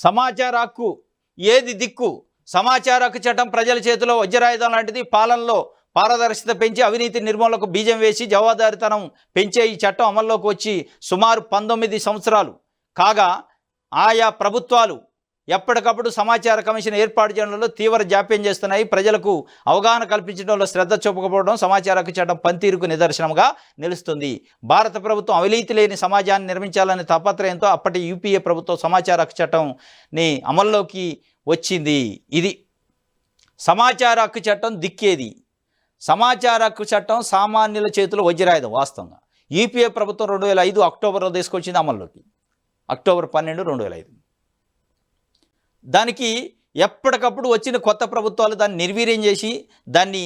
సమాచార హక్కు ఏది దిక్కు? సమాచార హక్కు చట్టం ప్రజల చేతిలో వజ్రాయుధం లాంటిది. పాలనలో పారదర్శకత పెంచి అవినీతి నిర్మూలనకు బీజం వేసి జవాబుదారీతనం పెంచే ఈ చట్టం అమల్లోకి వచ్చి సుమారు 19 సంవత్సరాలు కాగా ఆయా ప్రభుత్వాలు ఎప్పటికప్పుడు సమాచార కమిషన్ ఏర్పాటు చేయడంలో తీవ్ర జాప్యం చేస్తున్నాయి. ప్రజలకు అవగాహన కల్పించడంలో శ్రద్ధ చూపకపోవడం సమాచార హక్కు చట్టం పనితీరుకు నిదర్శనంగా నిలుస్తుంది. భారత ప్రభుత్వం అవినీతి లేని సమాజాన్ని నిర్మించాలనే తాపత్రయంతో అప్పటి యూపీఏ ప్రభుత్వం సమాచార హక్కు చట్టంని అమల్లోకి వచ్చింది. ఇది సమాచార హక్కు చట్టం దిక్కేది. సమాచార హక్కు చట్టం సామాన్యుల చేతిలో వజ్రాయుధం. వాస్తవంగా యూపీఏ ప్రభుత్వం 2005 అక్టోబర్లో తీసుకొచ్చింది అమల్లోకి. అక్టోబర్ 12, 2005. దానికి ఎప్పటికప్పుడు వచ్చిన కొత్త ప్రభుత్వాలు దాన్ని నిర్వీర్యం చేసి దాన్ని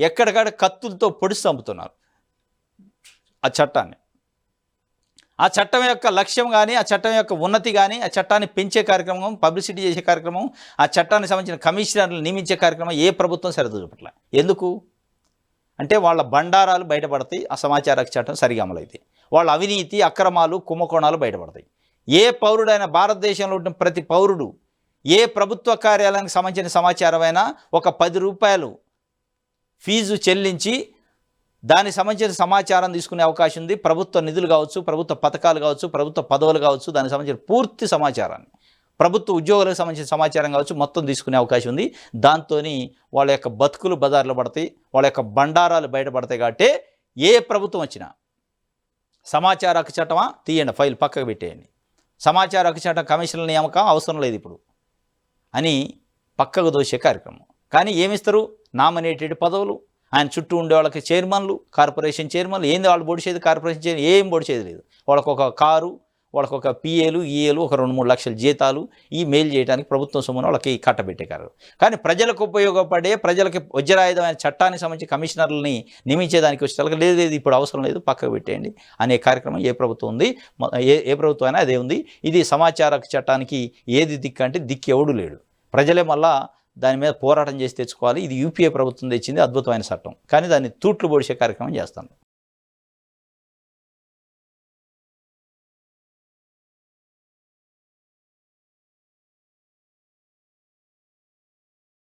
ఎక్కడికక్కడ కత్తులతో పొడిచి చంపుతున్నారు ఆ చట్టాన్ని. ఆ చట్టం యొక్క లక్ష్యం కానీ, ఆ చట్టం యొక్క ఉన్నతి కానీ, ఆ చట్టాన్ని పెంచే కార్యక్రమం, పబ్లిసిటీ చేసే కార్యక్రమం, ఆ చట్టానికి సంబంధించిన కమిషనర్లు నియమించే కార్యక్రమం ఏ ప్రభుత్వం శ్రద్ధ చూపట్ల. ఎందుకు అంటే వాళ్ళ బండారాలు బయటపడతాయి. ఆ సమాచార హక్కు చట్టం సరిగా అమలైతే వాళ్ళ అవినీతి, అక్రమాలు, కుంభకోణాలు బయటపడతాయి. ఏ పౌరుడైనా, భారతదేశంలో ఉన్న ప్రతి పౌరుడు ఏ ప్రభుత్వ కార్యాలయానికి సంబంధించిన సమాచారమైనా ఒక 10 రూపాయలు ఫీజు చెల్లించి దానికి సంబంధించిన సమాచారం తీసుకునే అవకాశం ఉంది. ప్రభుత్వ నిధులు కావచ్చు, ప్రభుత్వ పథకాలు కావచ్చు, ప్రభుత్వ పదవులు కావచ్చు, దానికి సంబంధించిన పూర్తి సమాచారాన్ని, ప్రభుత్వ ఉద్యోగులకు సంబంధించిన సమాచారం కావచ్చు, మొత్తం తీసుకునే అవకాశం ఉంది. దాంతో వాళ్ళ యొక్క బతుకులు బజార్లు పడతాయి, వాళ్ళ యొక్క బండారాలు బయటపడతాయి. కాబట్టి ఏ ప్రభుత్వం వచ్చినా సమాచార హక్కు చట్టమా తీయండి, ఫైల్ పక్కకు పెట్టేయండి. సమాచార హక్కు చట్టం కమిషన్ల నియామకం అవసరం లేదు ఇప్పుడు అని పక్కకు దోసే కార్యక్రమం. కానీ ఏమిస్తారు? నామినేటెడ్ పదవులు, ఆయన చుట్టూ ఉండే వాళ్ళకి చైర్మన్లు, కార్పొరేషన్ చైర్మన్లు. ఏంది వాళ్ళు పొడిచేది? కార్పొరేషన్ చైర్మన్ ఏం పొడిచేది లేదు. వాళ్ళకు ఒక కారు, వాళ్ళకు ఒక పిఏలు, ఈఏలు, ఒక 2-3 లక్షల జీతాలు ఈ మెయిల్ చేయడానికి ప్రభుత్వం సొమ్మును వాళ్ళకి కట్టబెట్టే కార్యక్రమం. కానీ ప్రజలకు ఉపయోగపడే, ప్రజలకి వజ్రాయుధమైన చట్టానికి సంబంధించి కమిషనర్లని నియమించేదానికి వచ్చేసరికి లేదు ఇప్పుడు అవసరం లేదు, పక్కకు పెట్టేయండి అనే కార్యక్రమం ఏ ప్రభుత్వం ఉంది, ఏ ప్రభుత్వం అయినా అదే ఉంది. ఇది సమాచార హక్కు చట్టానికి ఏది దిక్కు అంటే దిక్కు ఎవడు లేడు. ప్రజలే మళ్ళా దాని మీద పోరాటం చేసి తెచ్చుకోవాలి. ఇది యూపీఏ ప్రభుత్వం తెచ్చింది అద్భుతమైన చట్టం, కానీ దాన్ని తూట్లు పొడిచే కార్యక్రమం చేస్తాను.